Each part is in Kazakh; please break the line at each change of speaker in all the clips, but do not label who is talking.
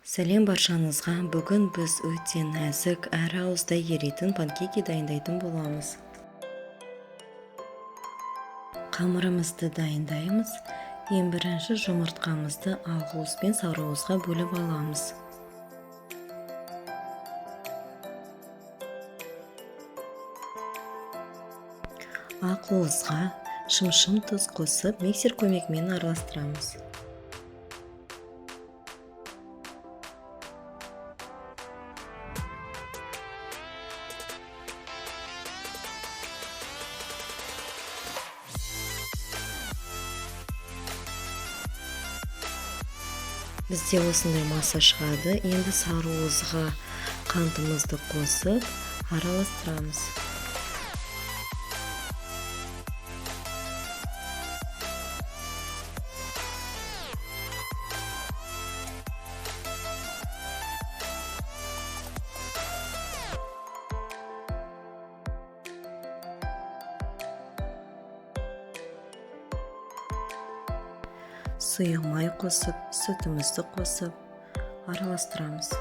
Сәлем баршаңызға. Бүгін біз өте нәзік әрі ауызда еритін панкейки дайындайтын боламыз. Қамырымызды дайындаймыз. Ең бірінші жұмыртқамызды ақ уыз бен сары уызға бөліп аламыз. Ақ уызға шым тұз қосып миксер көмегімен араластырамыз. Бізде осындай маса шығады. Енді сары уызға қантымызды қосып араластырамыз. Сұйық май қосып, сүтімізді қосып араластырамыз.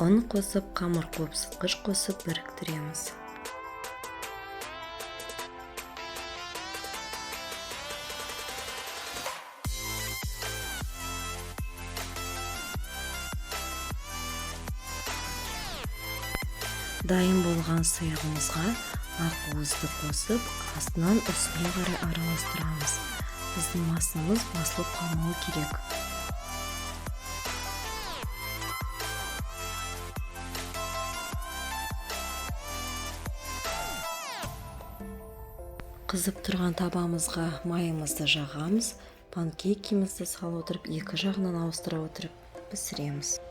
Ұн қосып, қамыр қопсытқыш қосып біріктіреміз. Дайын болған сұйығымызға ақ уызды қосып, астынан үстіне қарай араластырамыз. Біздің масамыз басылып қалмауы керек. Қызып тұрған табамызға майымызды жағамыз. Панкейкімізді сала отырып, екі жағынан ауыстыра отырып пісіреміз.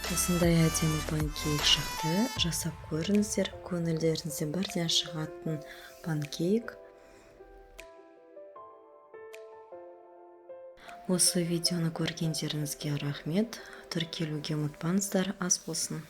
Осындай әдемі панкейк шықты. Жасап көріңіздер. Көңілдеріңізден бірден шығатын панкейк. Осы видеоны көргендеріңізге рахмет. Тіркелуге ұмытпаңыздар. Ас болсын.